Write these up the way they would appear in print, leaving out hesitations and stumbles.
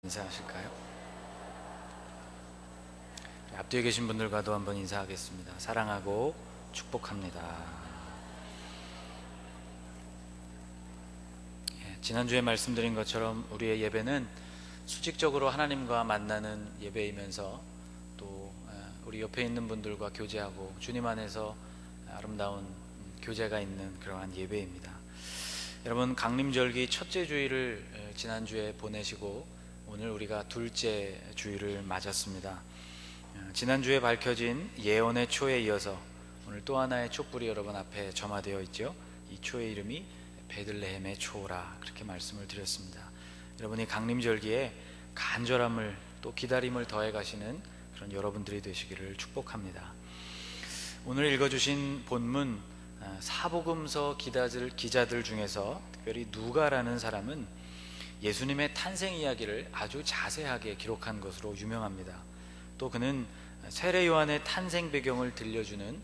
인사하실까요? 앞뒤에 계신 분들과도 한번 인사하겠습니다. 사랑하고 축복합니다. 지난주에 말씀드린 것처럼 우리의 예배는 수직적으로 하나님과 만나는 예배이면서 또 우리 옆에 있는 분들과 교제하고 주님 안에서 아름다운 교제가 있는 그러한 예배입니다. 여러분, 강림절기 첫째 주일을 지난주에 보내시고 오늘 우리가 둘째 주일을 맞았습니다. 지난주에 밝혀진 예언의 초에 이어서 오늘 또 하나의 촛불이 여러분 앞에 점화되어 있죠. 이 초의 이름이 베들레헴의 초라, 그렇게 말씀을 드렸습니다. 여러분이 강림절기에 간절함을 또 기다림을 더해 가시는 그런 여러분들이 되시기를 축복합니다. 오늘 읽어주신 본문 사복음서 기자들 중에서 특별히 누가라는 사람은 예수님의 탄생 이야기를 아주 자세하게 기록한 것으로 유명합니다. 또 그는 세례 요한의 탄생 배경을 들려주는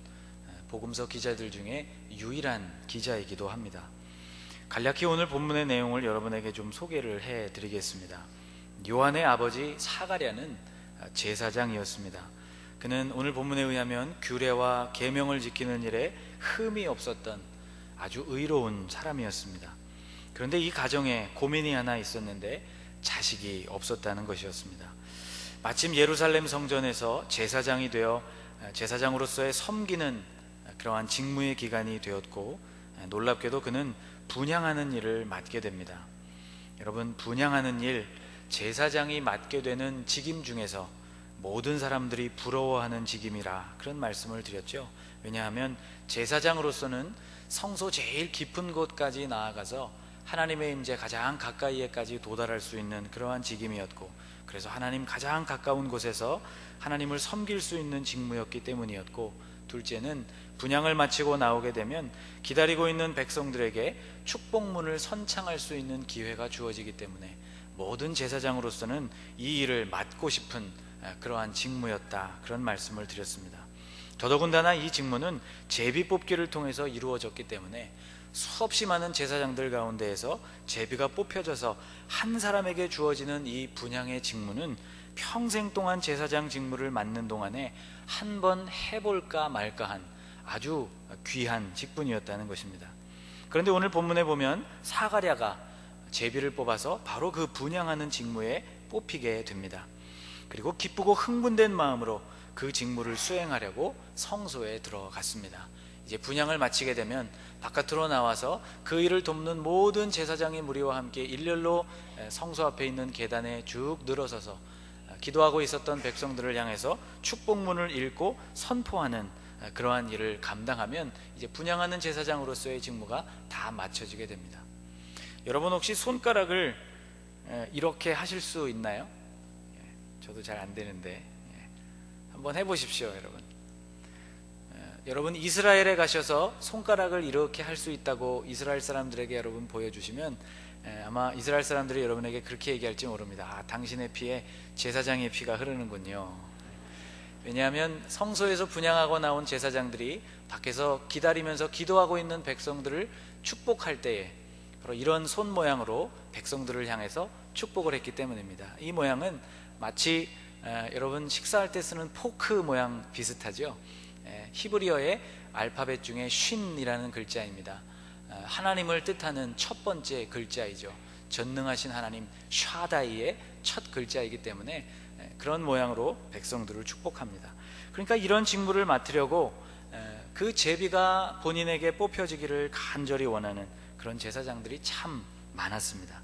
복음서 기자들 중에 유일한 기자이기도 합니다. 간략히 오늘 본문의 내용을 여러분에게 좀 소개를 해드리겠습니다. 요한의 아버지 사가랴는 제사장이었습니다. 그는 오늘 본문에 의하면 규례와 계명을 지키는 일에 흠이 없었던 아주 의로운 사람이었습니다. 그런데 이 가정에 고민이 하나 있었는데 자식이 없었다는 것이었습니다. 마침 예루살렘 성전에서 제사장이 되어 제사장으로서의 섬기는 그러한 직무의 기간이 되었고, 놀랍게도 그는 분향하는 일을 맡게 됩니다. 여러분, 분향하는 일, 제사장이 맡게 되는 직임 중에서 모든 사람들이 부러워하는 직임이라 그런 말씀을 드렸죠. 왜냐하면 제사장으로서는 성소 제일 깊은 곳까지 나아가서 하나님의 임재 가장 가까이에까지 도달할 수 있는 그러한 직임이었고, 그래서 하나님 가장 가까운 곳에서 하나님을 섬길 수 있는 직무였기 때문이었고, 둘째는 분향을 마치고 나오게 되면 기다리고 있는 백성들에게 축복문을 선창할 수 있는 기회가 주어지기 때문에 모든 제사장으로서는 이 일을 맡고 싶은 그러한 직무였다, 그런 말씀을 드렸습니다. 더더군다나 이 직무는 제비 뽑기를 통해서 이루어졌기 때문에 수없이 많은 제사장들 가운데에서 제비가 뽑혀져서 한 사람에게 주어지는 이 분향의 직무는 평생 동안 제사장 직무를 맡는 동안에 한 번 해볼까 말까한 아주 귀한 직분이었다는 것입니다. 그런데 오늘 본문에 보면 사가랴가 제비를 뽑아서 바로 그 분향하는 직무에 뽑히게 됩니다. 그리고 기쁘고 흥분된 마음으로 그 직무를 수행하려고 성소에 들어갔습니다. 이제 분향을 마치게 되면 바깥으로 나와서 그 일을 돕는 모든 제사장의 무리와 함께 일렬로 성소 앞에 있는 계단에 쭉 늘어서서 기도하고 있었던 백성들을 향해서 축복문을 읽고 선포하는 그러한 일을 감당하면 이제 분향하는 제사장으로서의 직무가 다 마쳐지게 됩니다. 여러분, 혹시 손가락을 이렇게 하실 수 있나요? 저도 잘 안 되는데 한번 해보십시오. 여러분 이스라엘에 가셔서 손가락을 이렇게 할 수 있다고 이스라엘 사람들에게 여러분 보여주시면 아마 이스라엘 사람들이 여러분에게 그렇게 얘기할지 모릅니다. 당신의 피에 제사장의 피가 흐르는군요. 왜냐하면 성소에서 분향하고 나온 제사장들이 밖에서 기다리면서 기도하고 있는 백성들을 축복할 때에 바로 이런 손 모양으로 백성들을 향해서 축복을 했기 때문입니다. 이 모양은 마치 여러분 식사할 때 쓰는 포크 모양 비슷하죠. 히브리어의 알파벳 중에 쉰이라는 글자입니다. 하나님을 뜻하는 첫 번째 글자이죠. 전능하신 하나님 샤다이의 첫 글자이기 때문에 그런 모양으로 백성들을 축복합니다. 그러니까 이런 직무를 맡으려고 그 제비가 본인에게 뽑혀지기를 간절히 원하는 그런 제사장들이 참 많았습니다.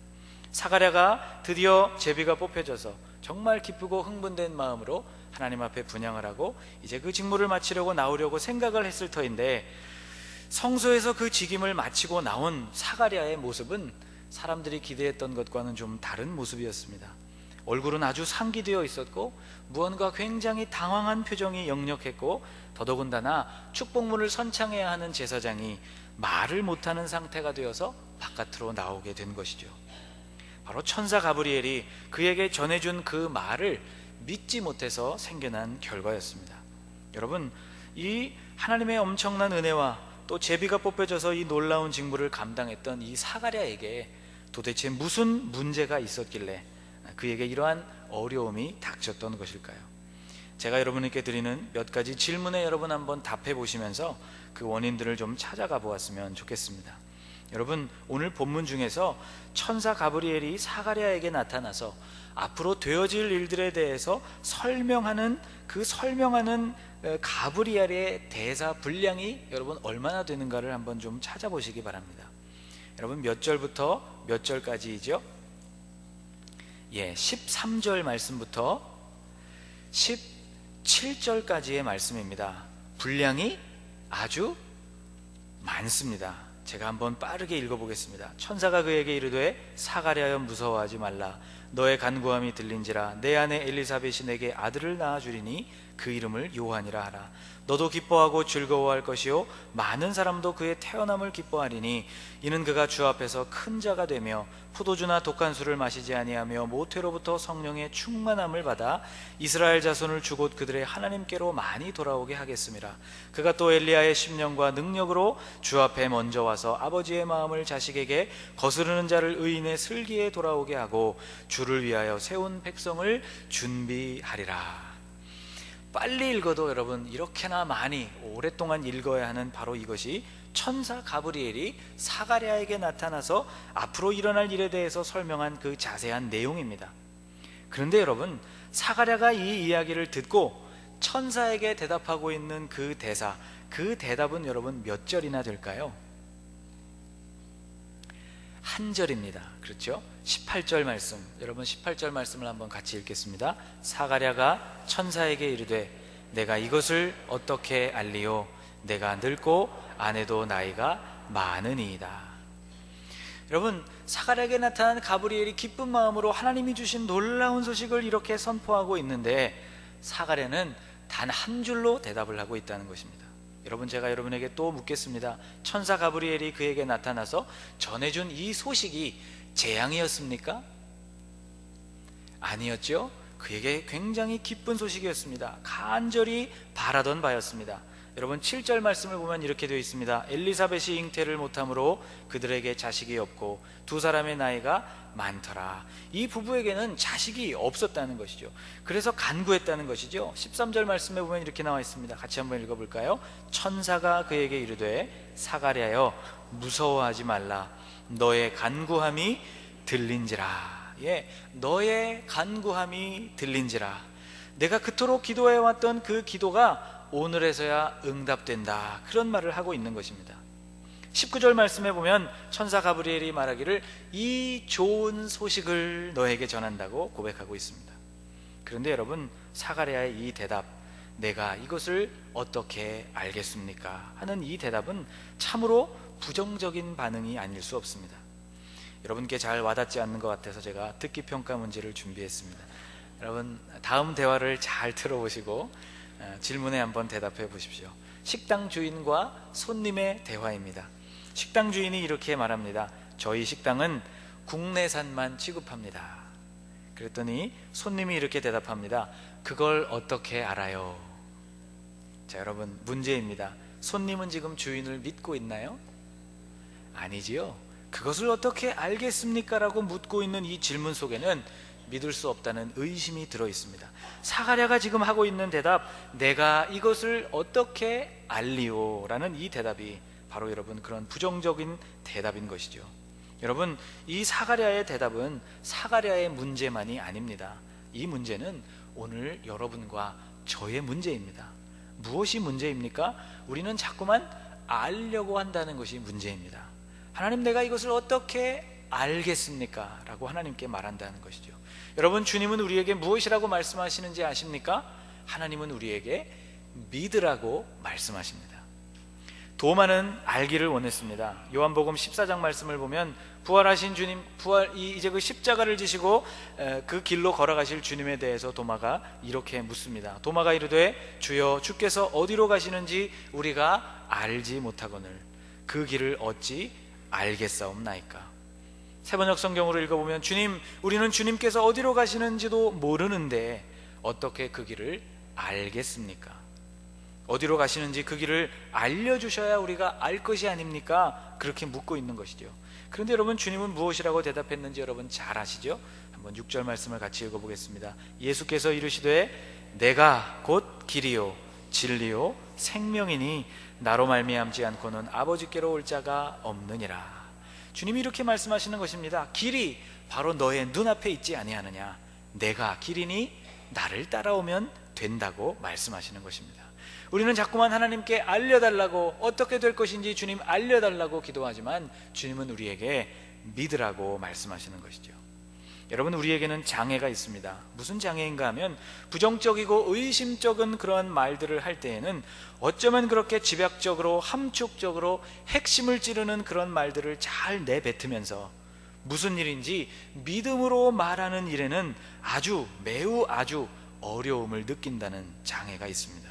사가랴가 드디어 제비가 뽑혀져서 정말 기쁘고 흥분된 마음으로 하나님 앞에 분향을 하고 이제 그 직무를 마치려고 나오려고 생각을 했을 터인데, 성소에서 그 직임을 마치고 나온 사가랴의 모습은 사람들이 기대했던 것과는 좀 다른 모습이었습니다. 얼굴은 아주 상기되어 있었고 무언가 굉장히 당황한 표정이 역력했고, 더더군다나 축복문을 선창해야 하는 제사장이 말을 못하는 상태가 되어서 바깥으로 나오게 된 것이죠. 바로 천사 가브리엘이 그에게 전해준 그 말을 믿지 못해서 생겨난 결과였습니다. 여러분, 이 하나님의 엄청난 은혜와 또 제비가 뽑혀져서 이 놀라운 직무를 감당했던 이 사가랴에게 도대체 무슨 문제가 있었길래 그에게 이러한 어려움이 닥쳤던 것일까요? 제가 여러분께 드리는 몇 가지 질문에 여러분 한번 답해 보시면서 그 원인들을 좀 찾아가 보았으면 좋겠습니다. 여러분, 오늘 본문 중에서 천사 가브리엘이 사가랴에게 나타나서 앞으로 되어질 일들에 대해서 설명하는 가브리엘의 대사 분량이 여러분 얼마나 되는가를 한번 좀 찾아보시기 바랍니다. 여러분, 몇 절부터 몇 절까지이죠? 13절 말씀부터 17절까지의 말씀입니다. 분량이 아주 많습니다. 제가 한번 빠르게 읽어보겠습니다. 천사가 그에게 이르되 사가랴여 무서워하지 말라. 너의 간구함이 들린지라. 내 아내 엘리사벳이 내게 아들을 낳아주리니 그 이름을 요한이라 하라. 너도 기뻐하고 즐거워할 것이요 많은 사람도 그의 태어남을 기뻐하리니 이는 그가 주 앞에서 큰 자가 되며 포도주나 독한 술을 마시지 아니하며 모태로부터 성령의 충만함을 받아 이스라엘 자손을 주곧 그들의 하나님께로 많이 돌아오게 하겠음이라. 그가 또 엘리야의 심령과 능력으로 주 앞에 먼저 와서 아버지의 마음을 자식에게 거스르는 자를 의인의 슬기에 돌아오게 하고 주를 위하여 세운 백성을 준비하리라. 빨리 읽어도 여러분 이렇게나 많이 오랫동안 읽어야 하는 바로 이것이 천사 가브리엘이 사가랴에게 나타나서 앞으로 일어날 일에 대해서 설명한 그 자세한 내용입니다. 그런데 여러분, 사가랴가 이 이야기를 듣고 천사에게 대답하고 있는 그 대사, 그 대답은 여러분 몇 절이나 될까요? 한 절입니다. 그렇죠? 18절 말씀, 여러분 18절 말씀을 한번 같이 읽겠습니다. 사가랴가 천사에게 이르되 내가 이것을 어떻게 알리요? 내가 늙고 아내도 나이가 많으니이다. 여러분, 사가랴에게 나타난 가브리엘이 기쁜 마음으로 하나님이 주신 놀라운 소식을 이렇게 선포하고 있는데 사가랴는 단 한 줄로 대답을 하고 있다는 것입니다. 여러분, 제가 여러분에게 또 묻겠습니다. 천사 가브리엘이 그에게 나타나서 전해준 이 소식이 재앙이었습니까? 아니었죠. 그에게 굉장히 기쁜 소식이었습니다. 간절히 바라던 바였습니다. 여러분, 7절 말씀을 보면 이렇게 되어 있습니다. 엘리사벳이 잉태를 못함으로 그들에게 자식이 없고 두 사람의 나이가 많더라. 이 부부에게는 자식이 없었다는 것이죠. 그래서 간구했다는 것이죠. 13절 말씀에 보면 이렇게 나와 있습니다. 같이 한번 읽어볼까요? 천사가 그에게 이르되 사가랴여 무서워하지 말라. 너의 간구함이 들린지라. 너의 간구함이 들린지라. 내가 그토록 기도해왔던 그 기도가 오늘에서야 응답된다. 그런 말을 하고 있는 것입니다. 19절 말씀에 보면 천사 가브리엘이 말하기를 이 좋은 소식을 너에게 전한다고 고백하고 있습니다. 그런데 여러분, 사가랴의 이 대답, 내가 이것을 어떻게 알겠습니까? 하는 이 대답은 참으로 부정적인 반응이 아닐 수 없습니다. 여러분께 잘 와닿지 않는 것 같아서 제가 듣기 평가 문제를 준비했습니다. 여러분, 다음 대화를 잘 들어보시고 질문에 한번 대답해 보십시오. 식당 주인과 손님의 대화입니다. 식당 주인이 이렇게 말합니다. 저희 식당은 국내산만 취급합니다. 그랬더니 손님이 이렇게 대답합니다. 그걸 어떻게 알아요? 자, 여러분, 문제입니다. 손님은 지금 주인을 믿고 있나요? 아니지요. 그것을 어떻게 알겠습니까? 라고 묻고 있는 이 질문 속에는 믿을 수 없다는 의심이 들어 있습니다. 사가랴가 지금 하고 있는 대답, 내가 이것을 어떻게 알리오? 라는 이 대답이 바로 여러분 그런 부정적인 대답인 것이죠. 여러분, 이 사가랴의 대답은 사가랴의 문제만이 아닙니다. 이 문제는 오늘 여러분과 저의 문제입니다. 무엇이 문제입니까? 우리는 자꾸만 알려고 한다는 것이 문제입니다. 하나님, 내가 이것을 어떻게 알겠습니까? 라고 하나님께 말한다는 것이죠. 여러분, 주님은 우리에게 무엇이라고 말씀하시는지 아십니까? 하나님은 우리에게 믿으라고 말씀하십니다. 도마는 알기를 원했습니다. 요한복음 14장 말씀을 보면 부활하신 주님, 이제 그 십자가를 지시고 그 길로 걸어가실 주님에 대해서 도마가 이렇게 묻습니다. 도마가 이르되 주여, 주께서 어디로 가시는지 우리가 알지 못하거늘 그 길을 어찌 알겠사옵나이까. 세번역 성경으로 읽어보면 주님, 우리는 주님께서 어디로 가시는지도 모르는데 어떻게 그 길을 알겠습니까? 어디로 가시는지 그 길을 알려주셔야 우리가 알 것이 아닙니까? 그렇게 묻고 있는 것이죠. 그런데 여러분, 주님은 무엇이라고 대답했는지 여러분 잘 아시죠? 한번 6절 말씀을 같이 읽어보겠습니다. 예수께서 이르시되 내가 곧 길이요 진리요 생명이니 나로 말미암지 않고는 아버지께로 올 자가 없느니라. 주님이 이렇게 말씀하시는 것입니다. 길이 바로 너의 눈앞에 있지 아니하느냐. 내가 길이니 나를 따라오면 된다고 말씀하시는 것입니다. 우리는 자꾸만 하나님께 알려달라고, 어떻게 될 것인지 주님 알려달라고 기도하지만 주님은 우리에게 믿으라고 말씀하시는 것이죠. 여러분, 우리에게는 장애가 있습니다. 무슨 장애인가 하면 부정적이고 의심적인 그런 말들을 할 때에는 어쩌면 그렇게 집약적으로 함축적으로 핵심을 찌르는 그런 말들을 잘 내뱉으면서 무슨 일인지 믿음으로 말하는 일에는 매우 어려움을 느낀다는 장애가 있습니다.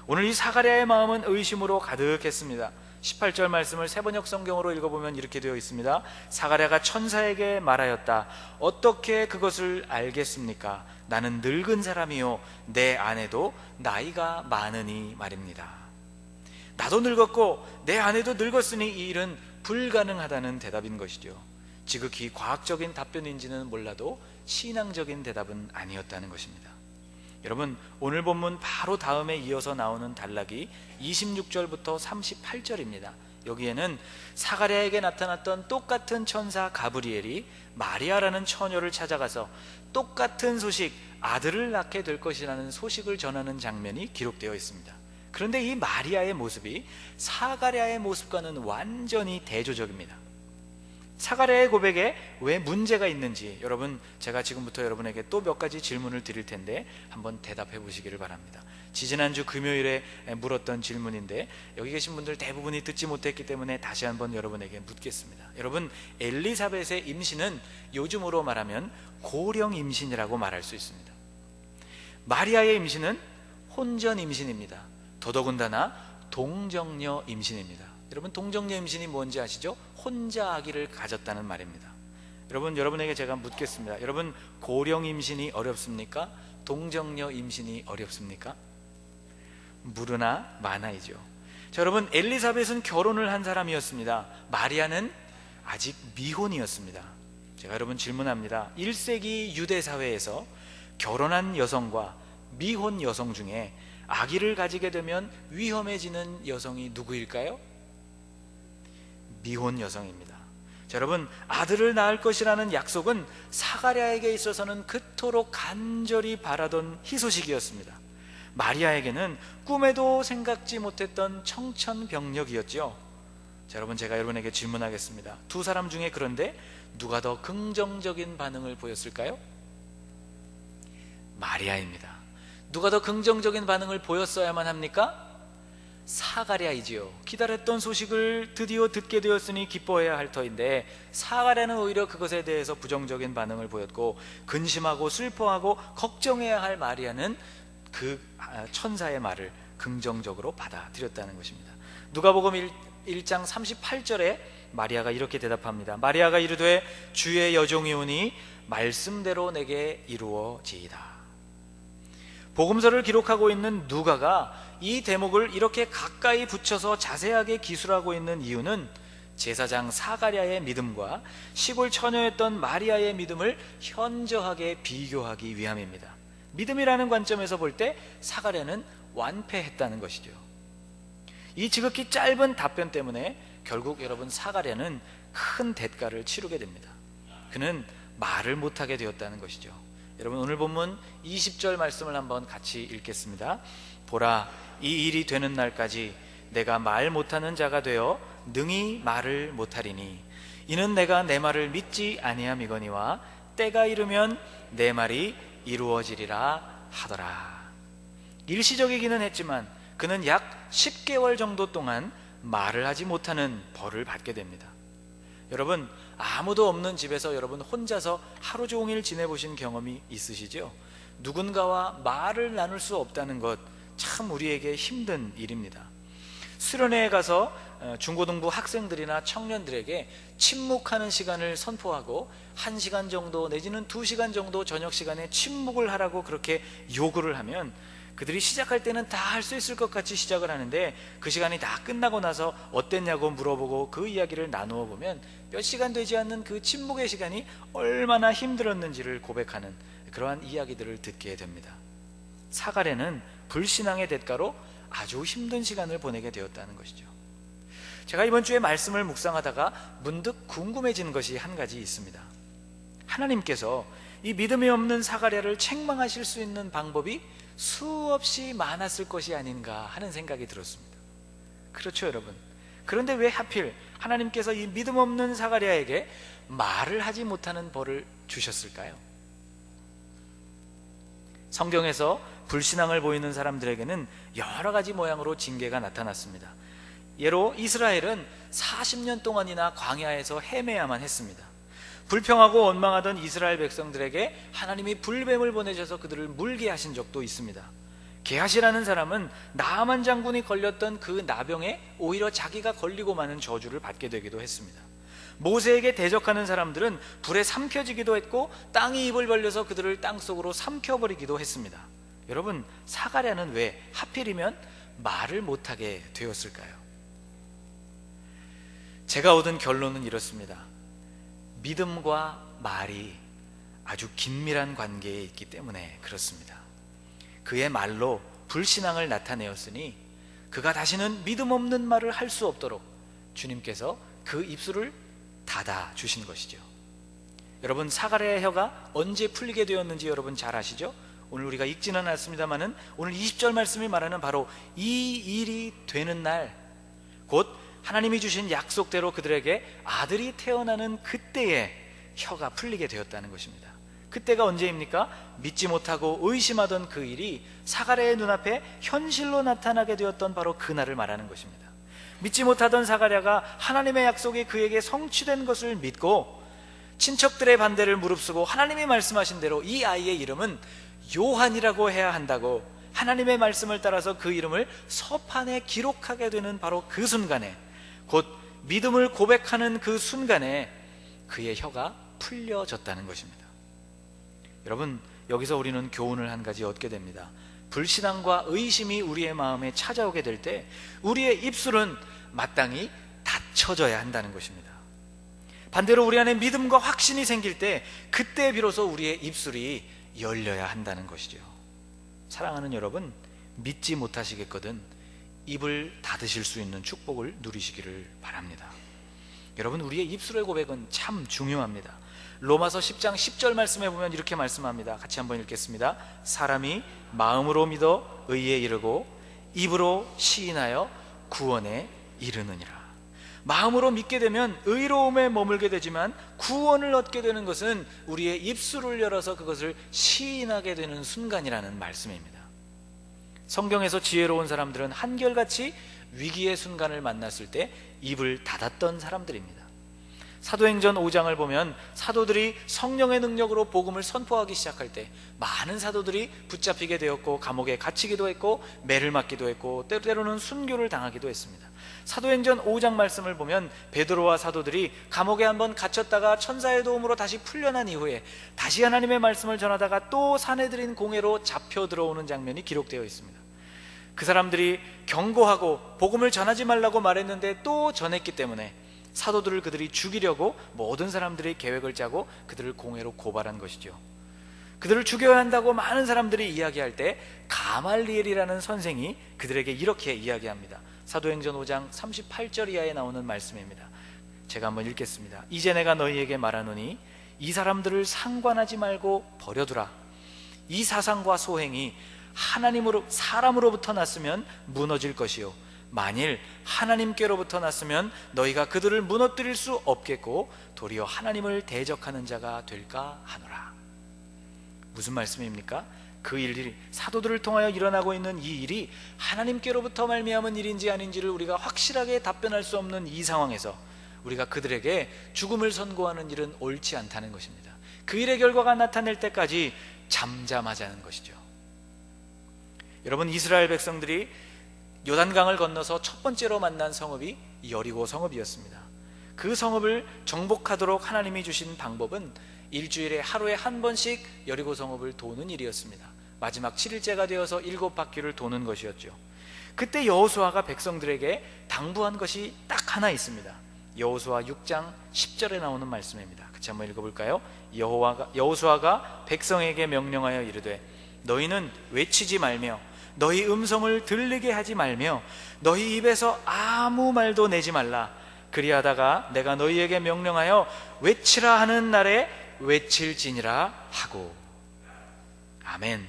오늘 이 사가랴의 마음은 의심으로 가득했습니다. 18절 말씀을 세번역 성경으로 읽어보면 이렇게 되어 있습니다. 사가랴가 천사에게 말하였다. 어떻게 그것을 알겠습니까? 나는 늙은 사람이요 내 아내도 나이가 많으니 말입니다. 나도 늙었고 내 아내도 늙었으니 이 일은 불가능하다는 대답인 것이죠. 지극히 과학적인 답변인지는 몰라도 신앙적인 대답은 아니었다는 것입니다. 여러분, 오늘 본문 바로 다음에 이어서 나오는 단락이 26절부터 38절입니다. 여기에는 사가랴에게 나타났던 똑같은 천사 가브리엘이 마리아라는 처녀를 찾아가서 똑같은 소식, 아들을 낳게 될 것이라는 소식을 전하는 장면이 기록되어 있습니다. 그런데 이 마리아의 모습이 사가랴의 모습과는 완전히 대조적입니다. 사가랴의 고백에 왜 문제가 있는지 여러분, 제가 지금부터 여러분에게 또 몇 가지 질문을 드릴 텐데 한번 대답해 보시기를 바랍니다. 지지난주 금요일에 물었던 질문인데 여기 계신 분들 대부분이 듣지 못했기 때문에 다시 한번 여러분에게 묻겠습니다. 여러분, 엘리사벳의 임신은 요즘으로 말하면 고령 임신이라고 말할 수 있습니다. 마리아의 임신은 혼전 임신입니다. 더더군다나 동정녀 임신입니다. 여러분, 동정녀 임신이 뭔지 아시죠? 혼자 아기를 가졌다는 말입니다. 여러분에게 제가 묻겠습니다. 여러분, 고령 임신이 어렵습니까? 동정녀 임신이 어렵습니까? 무르나 마나이죠. 자, 여러분, 엘리사벳은 결혼을 한 사람이었습니다. 마리아는 아직 미혼이었습니다. 제가 여러분 질문합니다. 1세기 유대 사회에서 결혼한 여성과 미혼 여성 중에 아기를 가지게 되면 위험해지는 여성이 누구일까요? 미혼 여성입니다. 자, 여러분, 아들을 낳을 것이라는 약속은 사가랴에게 있어서는 그토록 간절히 바라던 희소식이었습니다. 마리아에게는 꿈에도 생각지 못했던 청천벽력이었죠. 자, 여러분, 제가 여러분에게 질문하겠습니다. 두 사람 중에 그런데 누가 더 긍정적인 반응을 보였을까요? 마리아입니다. 누가 더 긍정적인 반응을 보였어야만 합니까? 사가랴이지요. 기다렸던 소식을 드디어 듣게 되었으니 기뻐해야 할 터인데 사가랴는 오히려 그것에 대해서 부정적인 반응을 보였고, 근심하고 슬퍼하고 걱정해야 할 마리아는 그 천사의 말을 긍정적으로 받아들였다는 것입니다. 누가복음 1장 38절에 마리아가 이렇게 대답합니다. 마리아가 이르되 주의 여종이 오니 말씀대로 내게 이루어지이다. 복음서를 기록하고 있는 누가가 이 대목을 이렇게 가까이 붙여서 자세하게 기술하고 있는 이유는 제사장 사가랴의 믿음과 시골 처녀였던 마리아의 믿음을 현저하게 비교하기 위함입니다. 믿음이라는 관점에서 볼 때 사가랴는 완패했다는 것이죠. 이 지극히 짧은 답변 때문에 결국 여러분, 사가랴는 큰 대가를 치르게 됩니다. 그는 말을 못하게 되었다는 것이죠. 여러분, 오늘 본문 20절 말씀을 한번 같이 읽겠습니다. 보라, 이 일이 되는 날까지 내가 말 못하는 자가 되어 능히 말을 못하리니 이는 내가 내 말을 믿지 아니함이거니와 때가 이르면 내 말이 이루어지리라 하더라. 일시적이기는 했지만 그는 약 10개월 정도 동안 말을 하지 못하는 벌을 받게 됩니다. 여러분, 아무도 없는 집에서 여러분 혼자서 하루 종일 지내보신 경험이 있으시죠? 누군가와 말을 나눌 수 없다는 것, 참 우리에게 힘든 일입니다. 수련회에 가서 중고등부 학생들이나 청년들에게 침묵하는 시간을 선포하고 1시간 정도 내지는 2시간 정도 저녁 시간에 침묵을 하라고 그렇게 요구를 하면 그들이 시작할 때는 다 할 수 있을 것 같이 시작을 하는데 그 시간이 다 끝나고 나서 어땠냐고 물어보고 그 이야기를 나누어 보면 몇 시간 되지 않는 그 침묵의 시간이 얼마나 힘들었는지를 고백하는 그러한 이야기들을 듣게 됩니다. 사가랴는 불신앙의 대가로 아주 힘든 시간을 보내게 되었다는 것이죠. 제가 이번 주에 말씀을 묵상하다가 문득 궁금해진 것이 한 가지 있습니다. 하나님께서 이 믿음이 없는 사가랴를 책망하실 수 있는 방법이 수없이 많았을 것이 아닌가 하는 생각이 들었습니다. 그렇죠, 여러분. 그런데 왜 하필 하나님께서 이 믿음 없는 사가랴에게 말을 하지 못하는 벌을 주셨을까요? 성경에서 불신앙을 보이는 사람들에게는 여러 가지 모양으로 징계가 나타났습니다. 예로 이스라엘은 40년 동안이나 광야에서 헤매야만 했습니다. 불평하고 원망하던 이스라엘 백성들에게 하나님이 불뱀을 보내셔서 그들을 물게 하신 적도 있습니다. 게하시라는 사람은 나아만 장군이 걸렸던 그 나병에 오히려 자기가 걸리고 마는 저주를 받게 되기도 했습니다. 모세에게 대적하는 사람들은 불에 삼켜지기도 했고 땅이 입을 벌려서 그들을 땅속으로 삼켜버리기도 했습니다. 여러분, 사가랴는 왜 하필이면 말을 못하게 되었을까요? 제가 얻은 결론은 이렇습니다. 믿음과 말이 아주 긴밀한 관계에 있기 때문에 그렇습니다. 그의 말로 불신앙을 나타내었으니 그가 다시는 믿음 없는 말을 할 수 없도록 주님께서 그 입술을 닫아 주신 것이죠. 여러분, 사가랴의 혀가 언제 풀리게 되었는지 여러분 잘 아시죠? 오늘 우리가 읽지는 않습니다만은 오늘 20절 말씀이 말하는 바로 이 일이 되는 날, 곧 하나님이 주신 약속대로 그들에게 아들이 태어나는 그때에 혀가 풀리게 되었다는 것입니다. 그때가 언제입니까? 믿지 못하고 의심하던 그 일이 사가랴의 눈앞에 현실로 나타나게 되었던 바로 그날을 말하는 것입니다. 믿지 못하던 사가랴가 하나님의 약속이 그에게 성취된 것을 믿고 친척들의 반대를 무릅쓰고 하나님이 말씀하신 대로 이 아이의 이름은 요한이라고 해야 한다고 하나님의 말씀을 따라서 그 이름을 서판에 기록하게 되는 바로 그 순간에, 곧 믿음을 고백하는 그 순간에 그의 혀가 풀려졌다는 것입니다. 여러분, 여기서 우리는 교훈을 한 가지 얻게 됩니다. 불신앙과 의심이 우리의 마음에 찾아오게 될 때 우리의 입술은 마땅히 닫혀져야 한다는 것입니다. 반대로 우리 안에 믿음과 확신이 생길 때 그때 비로소 우리의 입술이 열려야 한다는 것이죠. 사랑하는 여러분, 믿지 못하시겠거든 입을 닫으실 수 있는 축복을 누리시기를 바랍니다. 여러분, 우리의 입술의 고백은 참 중요합니다. 로마서 10장 10절 말씀에 보면 이렇게 말씀합니다. 같이 한번 읽겠습니다. 사람이 마음으로 믿어 의에 이르고 입으로 시인하여 구원에 이르느니라. 마음으로 믿게 되면 의로움에 머물게 되지만 구원을 얻게 되는 것은 우리의 입술을 열어서 그것을 시인하게 되는 순간이라는 말씀입니다. 성경에서 지혜로운 사람들은 한결같이 위기의 순간을 만났을 때 입을 닫았던 사람들입니다. 사도행전 5장을 보면 사도들이 성령의 능력으로 복음을 선포하기 시작할 때 많은 사도들이 붙잡히게 되었고 감옥에 갇히기도 했고 매를 맞기도 했고 때로는 순교를 당하기도 했습니다. 사도행전 5장 말씀을 보면 베드로와 사도들이 감옥에 한번 갇혔다가 천사의 도움으로 다시 풀려난 이후에 다시 하나님의 말씀을 전하다가 또 사내들인 공회로 잡혀 들어오는 장면이 기록되어 있습니다. 그 사람들이 경고하고 복음을 전하지 말라고 말했는데 또 전했기 때문에 사도들을 그들이 죽이려고 모든 사람들이 계획을 짜고 그들을 공회로 고발한 것이죠. 그들을 죽여야 한다고 많은 사람들이 이야기할 때 가말리엘이라는 선생이 그들에게 이렇게 이야기합니다. 사도행전 5장 38절 이하에 나오는 말씀입니다. 제가 한번 읽겠습니다. 이제 내가 너희에게 말하노니 이 사람들을 상관하지 말고 버려두라. 이 사상과 소행이 사람으로부터 났으면 무너질 것이요 만일 하나님께로부터 났으면 너희가 그들을 무너뜨릴 수 없겠고 도리어 하나님을 대적하는 자가 될까 하노라. 무슨 말씀입니까? 그 일이 사도들을 통하여 일어나고 있는 이 일이 하나님께로부터 말미암은 일인지 아닌지를 우리가 확실하게 답변할 수 없는 이 상황에서 우리가 그들에게 죽음을 선고하는 일은 옳지 않다는 것입니다. 그 일의 결과가 나타날 때까지 잠잠하자는 것이죠. 여러분, 이스라엘 백성들이 요단강을 건너서 첫 번째로 만난 성읍이 여리고 성읍이었습니다. 그 성읍을 정복하도록 하나님이 주신 방법은 일주일에 하루에 한 번씩 여리고 성읍을 도는 일이었습니다. 마지막 7일째가 되어서 7바퀴를 도는 것이었죠. 그때 여호수아가 백성들에게 당부한 것이 딱 하나 있습니다. 여호수아 6장 10절에 나오는 말씀입니다. 같이 한번 읽어볼까요? 여호수아가 백성에게 명령하여 이르되 너희는 외치지 말며 너희 음성을 들리게 하지 말며 너희 입에서 아무 말도 내지 말라. 그리하다가 내가 너희에게 명령하여 외치라 하는 날에 외칠지니라 하고. 아멘.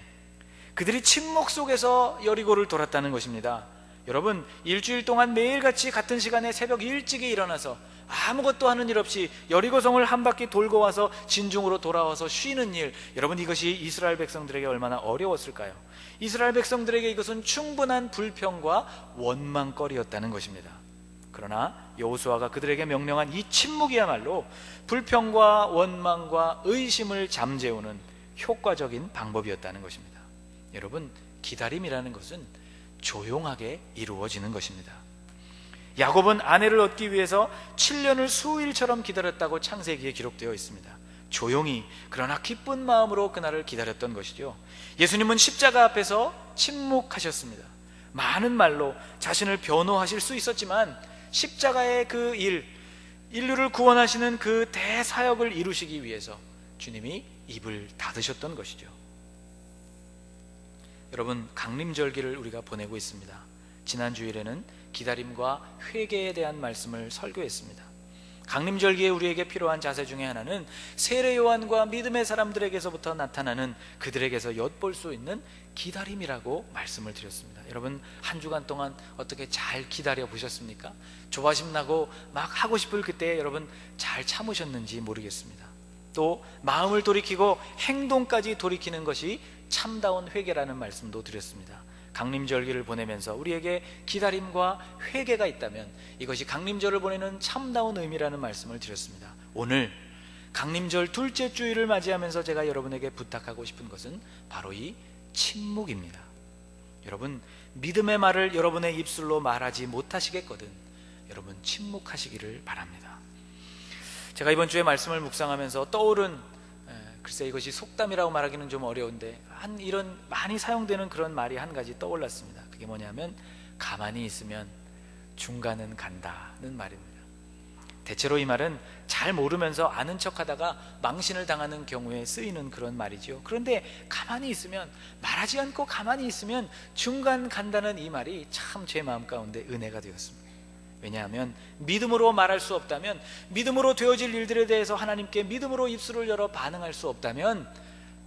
그들이 침묵 속에서 여리고를 돌았다는 것입니다. 여러분, 일주일 동안 매일같이 같은 시간에 새벽 일찍이 일어나서 아무것도 하는 일 없이 여리고성을 한 바퀴 돌고 와서 진중으로 돌아와서 쉬는 일, 여러분, 이것이 이스라엘 백성들에게 얼마나 어려웠을까요? 이스라엘 백성들에게 이것은 충분한 불평과 원망거리였다는 것입니다. 그러나 여호수아가 그들에게 명령한 이 침묵이야말로 불평과 원망과 의심을 잠재우는 효과적인 방법이었다는 것입니다. 여러분, 기다림이라는 것은 조용하게 이루어지는 것입니다. 야곱은 아내를 얻기 위해서 7년을 수일처럼 기다렸다고 창세기에 기록되어 있습니다. 조용히 그러나 기쁜 마음으로 그날을 기다렸던 것이죠. 예수님은 십자가 앞에서 침묵하셨습니다. 많은 말로 자신을 변호하실 수 있었지만 십자가의 그 일, 인류를 구원하시는 그 대사역을 이루시기 위해서 주님이 입을 닫으셨던 것이죠. 여러분, 강림절기를 우리가 보내고 있습니다. 지난 주일에는 기다림과 회개에 대한 말씀을 설교했습니다. 강림절기에 우리에게 필요한 자세 중에 하나는 세례 요한과 믿음의 사람들에게서부터 나타나는 그들에게서 엿볼 수 있는 기다림이라고 말씀을 드렸습니다. 여러분, 한 주간 동안 어떻게 잘 기다려 보셨습니까? 조바심 나고 막 하고 싶을 그때 여러분 잘 참으셨는지 모르겠습니다. 또 마음을 돌이키고 행동까지 돌이키는 것이 참다운 회개라는 말씀도 드렸습니다. 강림절기를 보내면서 우리에게 기다림과 회개가 있다면 이것이 강림절을 보내는 참다운 의미라는 말씀을 드렸습니다. 오늘 강림절 둘째 주일을 맞이하면서 제가 여러분에게 부탁하고 싶은 것은 바로 이 침묵입니다. 여러분, 믿음의 말을 여러분의 입술로 말하지 못하시겠거든 여러분 침묵하시기를 바랍니다. 제가 이번 주에 말씀을 묵상하면서 떠오른, 글쎄 이것이 속담이라고 말하기는 좀 어려운데 이런 많이 사용되는 그런 말이 한 가지 떠올랐습니다. 그게 뭐냐면 가만히 있으면 중간은 간다는 말입니다. 대체로 이 말은 잘 모르면서 아는 척하다가 망신을 당하는 경우에 쓰이는 그런 말이죠. 그런데 가만히 있으면, 말하지 않고 가만히 있으면 중간 간다는 이 말이 참 제 마음 가운데 은혜가 되었습니다. 왜냐하면 믿음으로 말할 수 없다면, 믿음으로 되어질 일들에 대해서 하나님께 믿음으로 입술을 열어 반응할 수 없다면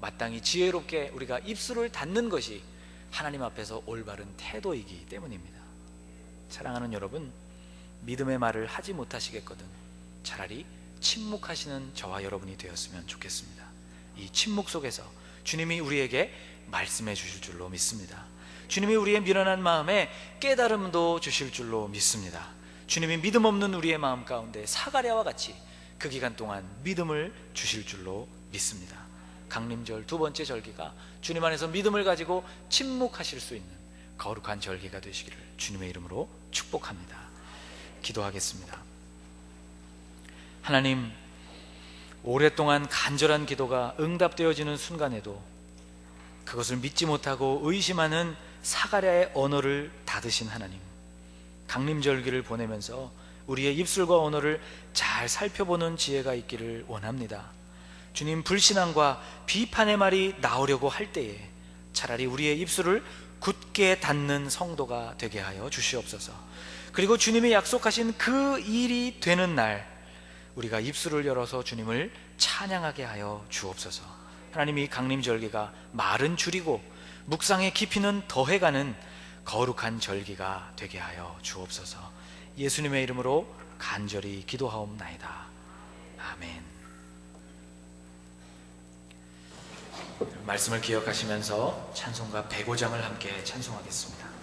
마땅히 지혜롭게 우리가 입술을 닫는 것이 하나님 앞에서 올바른 태도이기 때문입니다. 사랑하는 여러분, 믿음의 말을 하지 못하시겠거든 차라리 침묵하시는 저와 여러분이 되었으면 좋겠습니다. 이 침묵 속에서 주님이 우리에게 말씀해 주실 줄로 믿습니다. 주님이 우리의 미련한 마음에 깨달음도 주실 줄로 믿습니다. 주님이 믿음 없는 우리의 마음 가운데 사가랴와 같이 그 기간 동안 믿음을 주실 줄로 믿습니다. 강림절 두 번째 절기가 주님 안에서 믿음을 가지고 침묵하실 수 있는 거룩한 절기가 되시기를 주님의 이름으로 축복합니다. 기도하겠습니다. 하나님, 오랫동안 간절한 기도가 응답되어지는 순간에도 그것을 믿지 못하고 의심하는 사가랴의 언어를 닫으신 하나님, 강림절기를 보내면서 우리의 입술과 언어를 잘 살펴보는 지혜가 있기를 원합니다. 주님, 불신앙과 비판의 말이 나오려고 할 때에 차라리 우리의 입술을 굳게 닫는 성도가 되게 하여 주시옵소서. 그리고 주님이 약속하신 그 일이 되는 날 우리가 입술을 열어서 주님을 찬양하게 하여 주옵소서. 하나님, 이 강림절기가 말은 줄이고 묵상의 깊이는 더해가는 거룩한 절기가 되게 하여 주옵소서. 예수님의 이름으로 간절히 기도하옵나이다. 아멘. 말씀을 기억하시면서 찬송가 105장을 함께 찬송하겠습니다.